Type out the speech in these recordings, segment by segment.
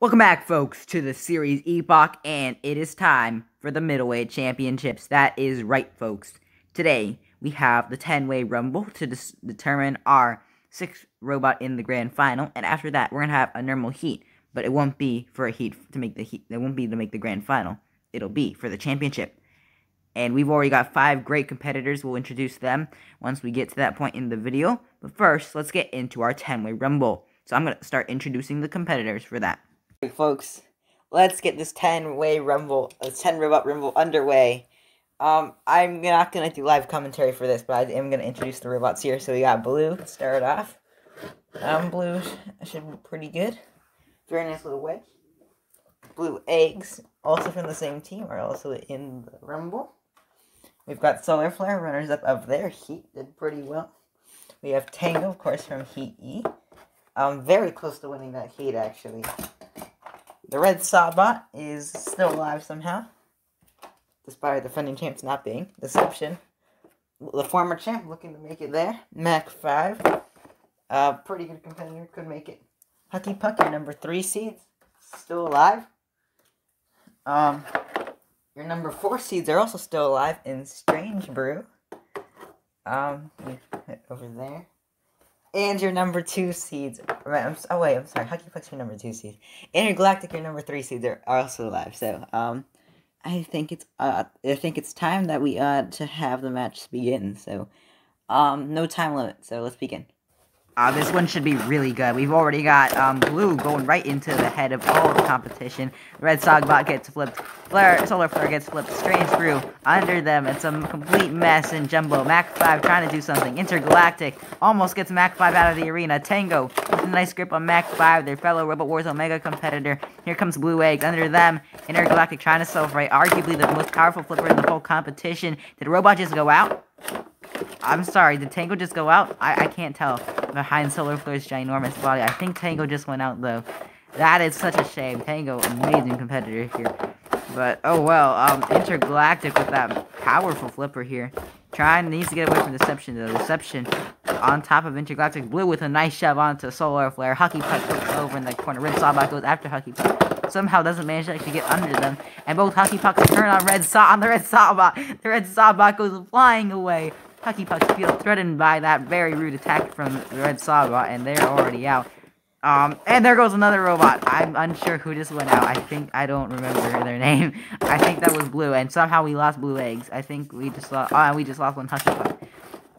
Welcome back, folks, to the Series Epoch, and it is time for the Middleweight Championships. That is right, folks. Today, we have the 10-way rumble to determine our 6th robot in the grand final, and after that, we're going to have a normal heat, but it won't be for a heat to make the heat. It won't be to make the grand final. It'll be for the championship. And we've already got 5 great competitors. We'll introduce them once we get to that point in the video. But first, let's get into our 10-way rumble. So I'm going to start introducing the competitors for that. Okay, folks, let's get this 10-way rumble, 10-robot rumble underway. I'm not going to do live commentary for this, but I am going to introduce the robots here. So we got Blue to start off. Blue should be pretty good. Very nice little wedge. Blue Eggs, also from the same team, are also in the rumble. We've got Solar Flare, runners-up of their heat, did pretty well. We have Tango, of course, from Heat E. Very close to winning that heat, actually. The Red Sawbot is still alive somehow, despite the defending champs not being. Deception. The former champ looking to make it there. Mac 5. Pretty good competitor, could make it. Hucky Puck, your number 3 seeds, still alive. Your number 4 seeds are also still alive in Strange Brew. Over there. And your number 2 seeds. I'm sorry. Hucky Puck's your number 2 seed. Intergalactic, your number 3 seeds are also alive. So, I think it's time that we to have the match begin. So, no time limit. So let's begin. This one should be really good. We've already got Blue going right into the head of all the competition. Red Sogbot gets flipped. Solar Flare gets flipped. Strange Brew under them. It's a complete mess in Jumbo. Mac 5 trying to do something. Intergalactic almost gets Mac 5 out of the arena. Tango with a nice grip on Mac 5, their fellow Robot Wars Omega competitor. Here comes Blue Eggs under them. Intergalactic trying to self-right. Arguably the most powerful flipper in the whole competition. Did Robot just go out? I'm sorry, did Tango just go out? I can't tell. Behind Solar Flare's ginormous body. I think Tango just went out, though. That is such a shame. Tango, amazing competitor here. But, oh well, Intergalactic with that powerful flipper here. Needs to get away from Deception, though. Deception on top of Intergalactic. Blue with a nice shove onto Solar Flare. Hucky Puck flips over in the corner. Red Sawbot goes after Hucky Puck. Somehow doesn't manage to actually get under them. And both Hucky Pucks turn on the Red Sawbot. The Red Sawbot goes flying away. Hucky Pucks feel threatened by that very rude attack from the Red Sawbot, and they're already out. And there goes another robot. I'm unsure who just went out. I don't remember their name. I think that was Blue, and somehow we lost Blue Eggs. I think we just lost, we just lost one Hucky Puck.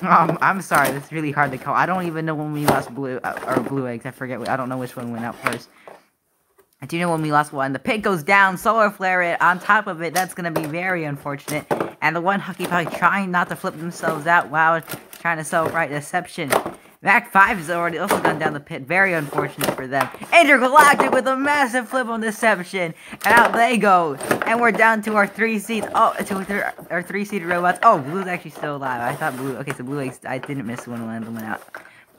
I'm sorry, that's really hard to call. I don't even know when we lost Blue, or Blue Eggs. I forget, I don't know which one went out first. I do know when we lost one. The pit goes down, Solar Flare on top of it. That's going to be very unfortunate. And the one Hucky Puck trying not to flip themselves out while trying to self-right. Deception. Mac 5 has already also gone down the pit. Very unfortunate for them. Intergalactic with a massive flip on Deception. And out they go. And we're down to our 3 seeds. Oh, to our 3-seed robots. Oh, Blue's actually still alive. I thought Blue. Okay, so Blue Eggs. I didn't miss one when one went out.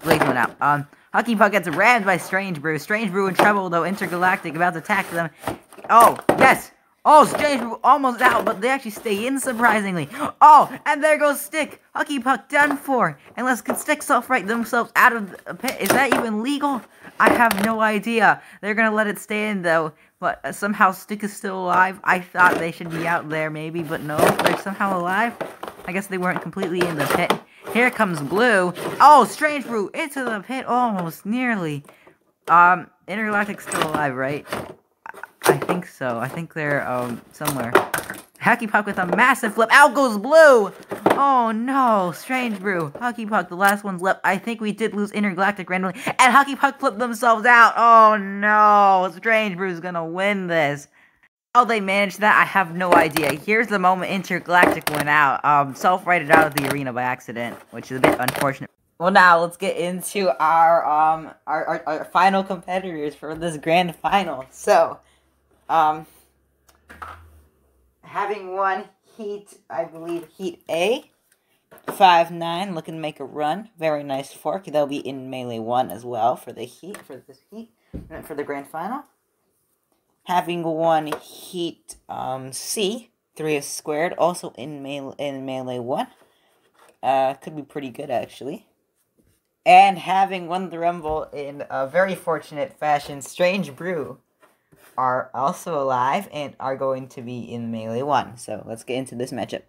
Blue Eggs went out. Hucky Puck gets rammed by Strange Brew. Strange Brew in trouble, though. Intergalactic about to attack them. Oh, yes. Oh, Strange Brew almost out, but they actually stay in, surprisingly. Oh, and there goes Stick. Hucky Puck done for. And let's get Stick self-right themselves out of the pit. Is that even legal? I have no idea. They're going to let it stay in, though. But somehow Stick is still alive. I thought they should be out there, maybe, but no. They're somehow alive. I guess they weren't completely in the pit. Here comes Blue. Oh, Strange Brew into the pit almost, nearly. Intergalactic's still alive, right? I think so. I think they're, somewhere. Hucky Puck with a massive flip. Out goes Blue! Oh, no. Strange Brew. Hucky Puck, the last one's left. I think we did lose Intergalactic randomly. And Hucky Puck flipped themselves out. Oh, no. Strange Brew's gonna win this. How they managed that, I have no idea. Here's the moment Intergalactic went out. Self-righted out of the arena by accident, which is a bit unfortunate. Well, now let's get into our final competitors for this grand final. So, having won Heat, I believe Heat A, 5-9, looking to make a run. Very nice fork. They'll be in Melee 1 as well for this heat, and for the grand final. Having won Heat C, 3 is squared, also in Melee 1. Could be pretty good, actually. And having won the Rumble in a very fortunate fashion, Strange Brew are also alive and are going to be in Melee 1. So let's get into this matchup.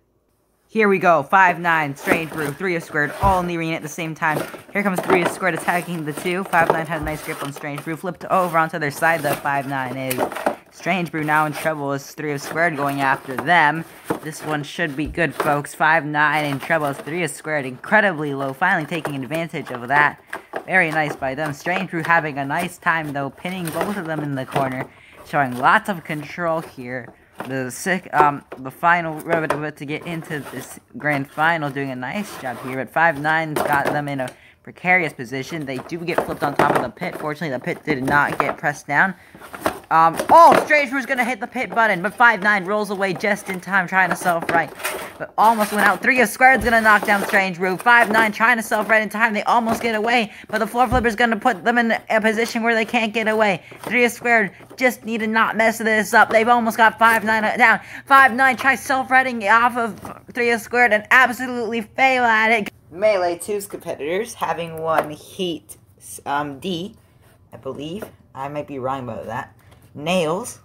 Here we go, 5-9, Strange Brew, 3 of Squared, all in the arena at the same time. Here comes 3 of Squared attacking the 2. 5-9 had a nice grip on Strange Brew, flipped over onto their side, the 5-9 is. Strange Brew now in trouble as 3 of Squared going after them. This one should be good, folks. 5-9 in trouble as 3 of Squared, incredibly low, finally taking advantage of that. Very nice by them. Strange Brew having a nice time, though, pinning both of them in the corner, showing lots of control here. The final road of it to get into this grand final, doing a nice job here, but 5-9's got them in a precarious position. They do get flipped on top of the pit. Fortunately, the pit did not get pressed down. Strange Brew's gonna hit the pit button, but 5-9 rolls away just in time, trying to self-right. But almost went out. 3 of Squared's gonna knock down Strange Brew. 5-9 trying to self-right in time. They almost get away, but the floor flipper's gonna put them in a position where they can't get away. 3 of Squared just need to not mess this up. They've almost got 5-9 down. 5-9 tries self-righting off of 3 of Squared and absolutely fail at it. Melee 2's competitors having won Heat D, I believe. I might be wrong about that. Nails,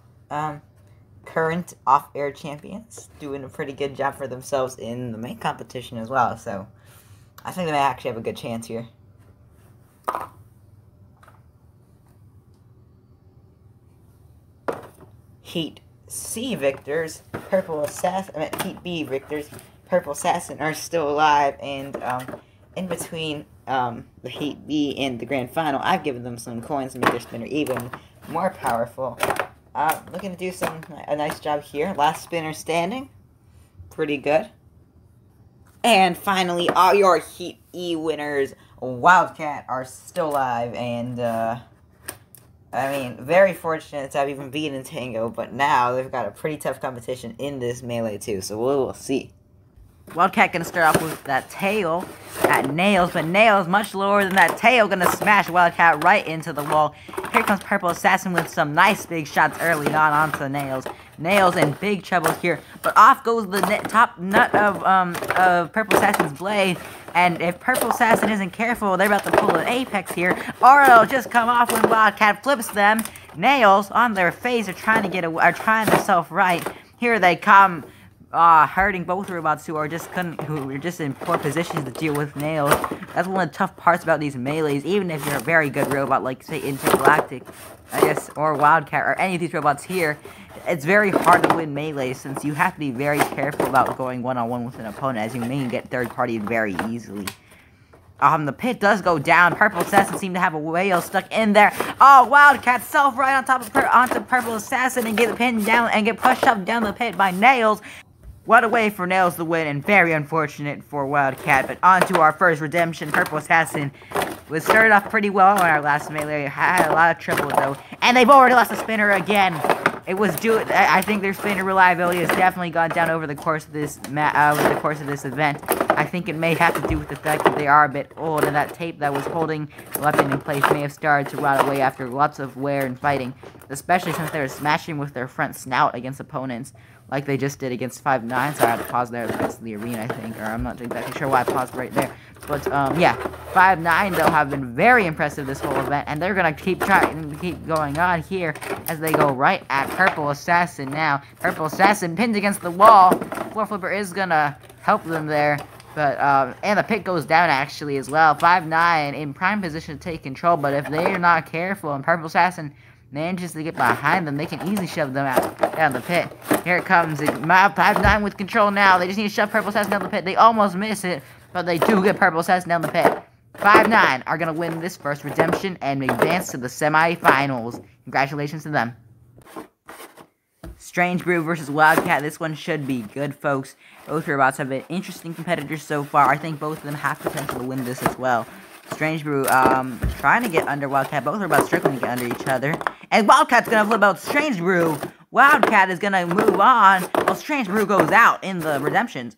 current off-air champions, doing a pretty good job for themselves in the main competition as well, so I think they may actually have a good chance here. Heat C victors, Purple Assassin, Heat B victors, Purple Assassin are still alive, and in between the Heat B and the grand final, I've given them some coins to make their spinner even more powerful. Looking to do a nice job here. Last spinner standing. Pretty good. And finally, all your Heat E winners, Wildcat, are still alive. And, I mean, very fortunate to have even beaten Tango. But now they've got a pretty tough competition in this Melee too. So we'll see. Wildcat gonna start off with that tail at Nails, but Nails much lower than that tail, gonna smash Wildcat right into the wall. Here comes Purple Assassin with some nice big shots early on onto Nails. Nails in big trouble here, but off goes the top nut of Purple Assassin's blade, and if Purple Assassin isn't careful, they're about to pull an apex here, or it'll just come off when Wildcat flips them. Nails on their face are trying to self-right. Here they come. Hurting both robots who are just in poor positions to deal with Nails. That's one of the tough parts about these melees. Even if you're a very good robot, like say Intergalactic, I guess, or Wildcat, or any of these robots here, it's very hard to win melee since you have to be very careful about going one-on-one with an opponent, as you may get third-party very easily. The pit does go down. Purple Assassin seem to have a whale stuck in there. Wildcat self-right on top of onto Purple Assassin and get pinned down and get pushed up down the pit by Nails. What a way for Nails to win, and very unfortunate for Wildcat. But on to our first redemption. Purple Assassin was started off pretty well in our last melee. Had a lot of trouble though, and they've already lost a spinner again. I think their spinner reliability has definitely gone down over the course of this event. I think it may have to do with the fact that they are a bit old, and that tape that was holding the weapon in place may have started to rot away after lots of wear and fighting, especially since they were smashing with their front snout against opponents, like they just did against 5-9, so I had to pause there against the arena, I think, or I'm not exactly sure why I paused right there. But, yeah, 5-9, though, have been very impressive this whole event, and they're gonna keep going on here as they go right at Purple Assassin now. Purple Assassin pinned against the wall. Floor Flipper is gonna help them there, but, and the pit goes down, actually, as well. 5-9 in prime position to take control, but if they're not careful, and Purple Assassin manages to get behind them, they can easily shove them out down the pit. Here it comes. 5-9 with control now. They just need to shove Purple Assassin down the pit. They almost miss it, but they do get Purple Assassin down the pit. 5-9 are going to win this first redemption and advance to the semifinals. Congratulations to them. Strange Brew versus Wildcat. This one should be good, folks. Both robots have been interesting competitors so far. I think both of them have potential to win this as well. Strange Brew, trying to get under Wildcat. Both robots struggling to get under each other. And Wildcat's gonna flip out Strange Brew. Wildcat is gonna move on, while Strange Brew goes out in the redemptions.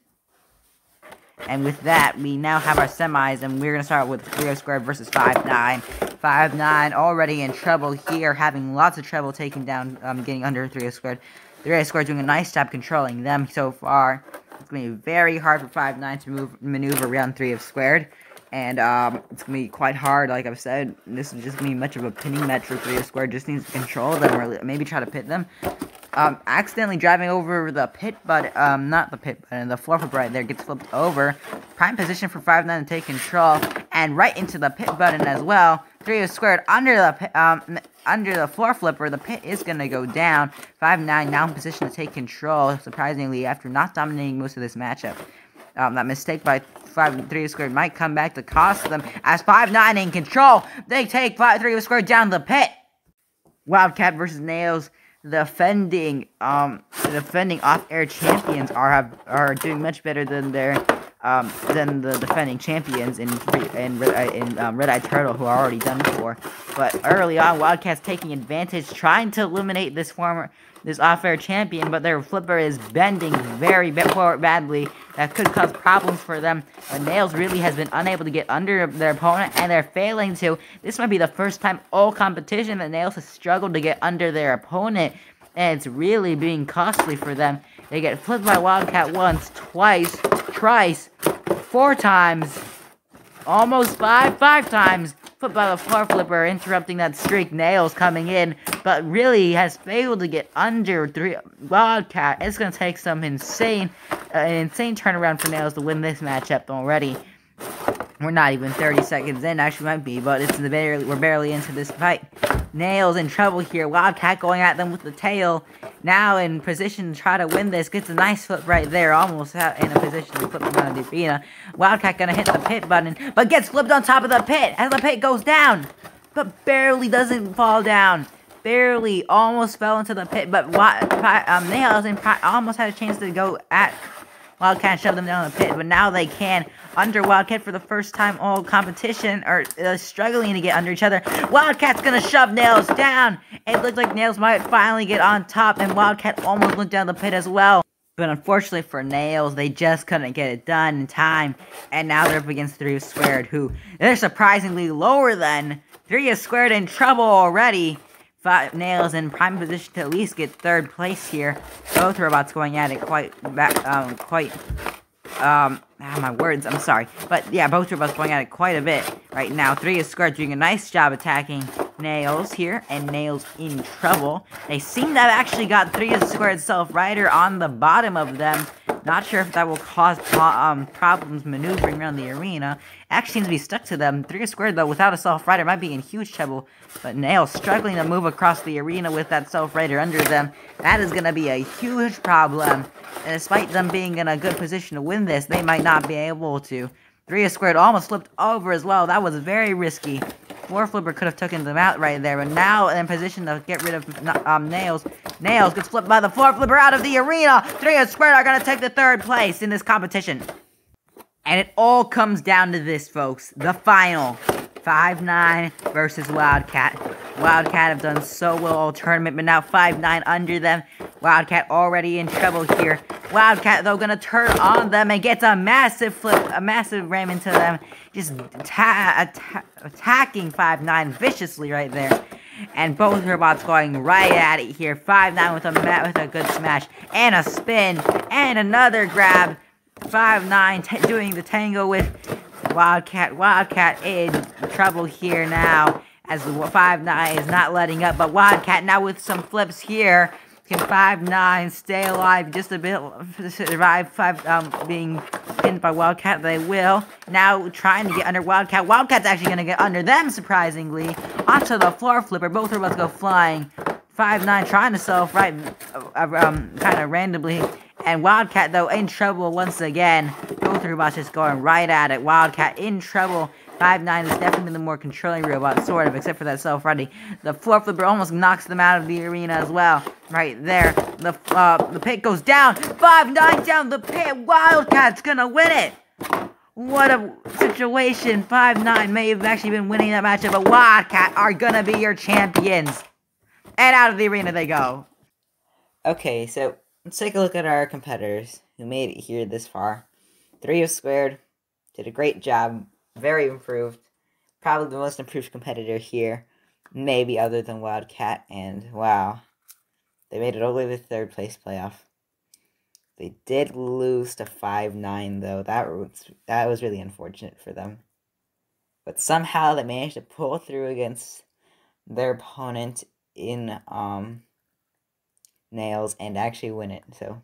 And with that, we now have our semis, and we're gonna start with 3 squared versus 5-9. 5-9 already in trouble here, having lots of trouble taking down, getting under 3 squared. 3 squared doing a nice job controlling them so far. It's gonna be very hard for 5-9 to maneuver around 3 squared. And it's going to be quite hard, like I've said. This is just going to be much of a pinning match for 3 squared. Just needs to control them or maybe try to pit them. Accidentally driving over the pit button, not the pit button, the floor flipper right there gets flipped over. Prime position for 5-9 to take control, and right into the pit button as well. 3 squared under the floor flipper. The pit is gonna go down. 5-9 now in position to take control. Surprisingly, after not dominating most of this matchup, that mistake by 3 squared might come back to cost them. As 5-9 in control, they take 3 squared down the pit. Wildcat versus Nails. The defending off-air champions are doing much better than the defending champions in Red-Eye Turtle, who are already done for. But early on, Wildcats taking advantage, trying to eliminate this off-air champion, but their flipper is bending very badly. That could cause problems for them. But Nails really has been unable to get under their opponent, and they're failing to. This might be the first time all competition that Nails has struggled to get under their opponent, and it's really being costly for them. They get flipped by Wildcat once, twice, thrice, 4 times, almost five times. Flipped by the floor flipper, interrupting that streak. Nails coming in, but really has failed to get under 3 Wildcat. It's going to take some insane turnaround for Nails to win this matchup already. We're not even 30 seconds in, actually might be, but we're barely into this fight. Nails in trouble here. Wildcat going at them with the tail. Now in position to try to win this. Gets a nice flip right there. Almost out in a position to flip him out of the arena. Wildcat gonna hit the pit button, but gets flipped on top of the pit as the pit goes down. But barely doesn't fall down. Barely almost fell into the pit, but Nails almost had a chance to go at Wildcat and shove them down the pit, but now they can. Under Wildcat for the first time all competition, or struggling to get under each other. Wildcat's gonna shove Nails down. It looks like Nails might finally get on top, and Wildcat almost went down the pit as well. But unfortunately for Nails, they just couldn't get it done in time. And now they're up against 3 squared, who they're surprisingly lower than. 3 squared in trouble already. 5 Nails in prime position to at least get 3rd place here. Both robots going at it my words, I'm sorry. But yeah, both robots going at it quite a bit right now. 3 squared doing a nice job attacking Nails here, and Nails in trouble. They seem to have actually got 3 squared self-rider on the bottom of them. Not sure if that will cause problems maneuvering around the arena. Actually seems to be stuck to them. 3 squared, though, without a self-rider might be in huge trouble. But Nails struggling to move across the arena with that self-rider under them. That is going to be a huge problem. And despite them being in a good position to win this, they might not be able to. 3 squared almost flipped over as well. That was very risky. Floor flipper could have taken them out right there, but now in position to get rid of Nails. Nails gets flipped by the floor flipper out of the arena. 3 squared are going to take the 3rd place in this competition. And it all comes down to this, folks. The final. 5-9 versus Wildcat. Wildcat have done so well all tournament, but now 5-9 under them. Wildcat already in trouble here. Wildcat, though, gonna turn on them and gets a massive flip, a massive ram into them. Just attacking 5-9 viciously right there. And both robots going right at it here. 5-9 with a good smash. And a spin. And another grab. 5-9 doing the tango with Wildcat. Wildcat in trouble here now, as the 5-9 is not letting up. But Wildcat now with some flips here. Can 5-9 stay alive just a bit to survive being pinned by Wildcat? They will. Now trying to get under Wildcat. Wildcat's actually going to get under them, surprisingly. Onto the floor flipper. Both robots go flying. 5-9 trying to self-right kind of randomly. And Wildcat, though, in trouble once again. Both robots just going right at it. Wildcat in trouble. 5-9 is definitely the more controlling robot, sort of, except for that self-ready. The floor flipper almost knocks them out of the arena as well. Right there. The pit goes down. 5-9 down the pit. Wildcat's gonna win it. What a situation. 5-9 may have actually been winning that matchup, but Wildcat are gonna be your champions. And out of the arena they go. Okay, so let's take a look at our competitors who made it here this far. 3 squared did a great job. Very improved. Probably the most improved competitor here. Maybe other than Wildcat. And wow. They made it all the way to the 3rd place playoff. They did lose to 5-9 though. That was really unfortunate for them. but somehow they managed to pull through against their opponent in nails and actually win it. So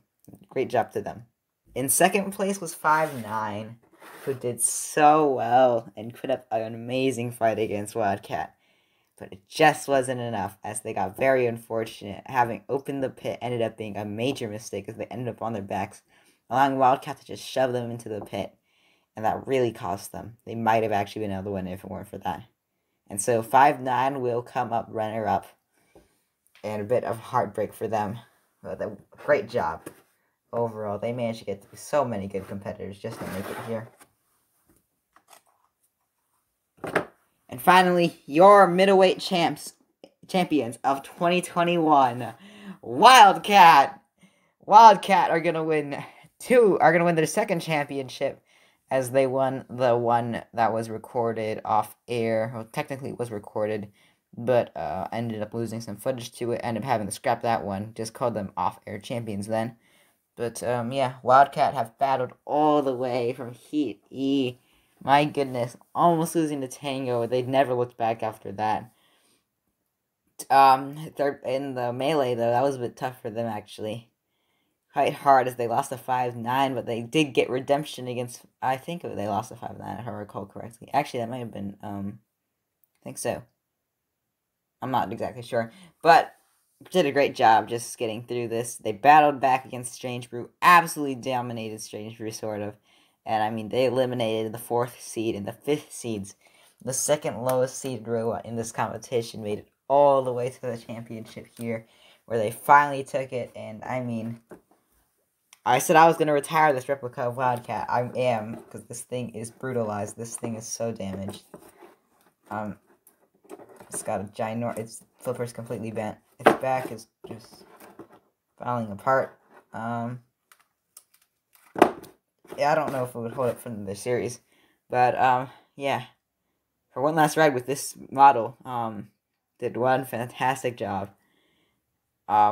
great job to them. In second place was 5'9", who did so well and put up an amazing fight against Wildcat. But it just wasn't enough, as they got very unfortunate. Having opened the pit ended up being a major mistake, as they ended up on their backs, allowing Wildcat to just shove them into the pit, and that really cost them. They might have actually been able to win if it weren't for that. And so 5'9" will come up runner-up, and a bit of heartbreak for them. But a great job. Overall, they managed to get through so many good competitors just to make it here. And finally, your middleweight champions of 2021, Wildcat. Wildcat are gonna win their second championship, as they won the one that was recorded off air. Well, technically it was recorded, but ended up losing some footage to it. Ended up having to scrap that one. Just called them off-air champions then. But yeah, Wildcat have battled all the way from Heat E. My goodness, almost losing to Tango. They never looked back after that. They're in the melee though. That was a bit tough for them actually. Quite hard, as they lost to 5'9", but they did get redemption against. I think they lost to 5'9", if I recall correctly. Actually, that might have been. I think so. I'm not exactly sure, but did a great job just getting through this. They battled back against Strange Brew, absolutely dominated Strange Brew, sort of. And I mean, they eliminated the 4th seed and the 5th seeds. The second lowest seeded row in this competition made it all the way to the championship here, where they finally took it. And I mean, I said I was going to retire this replica of Wildcat. I am, because this thing is brutalized. This thing is so damaged. It's got a giant. Its flipper's completely bent. Its back is just falling apart. Yeah, I don't know if it would hold up from the series, but yeah. For one last ride with this model, did one fantastic job.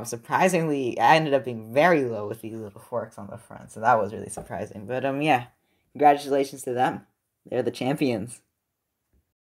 Surprisingly, I ended up being very low with these little forks on the front, so that was really surprising. But yeah, congratulations to them. They're the champions.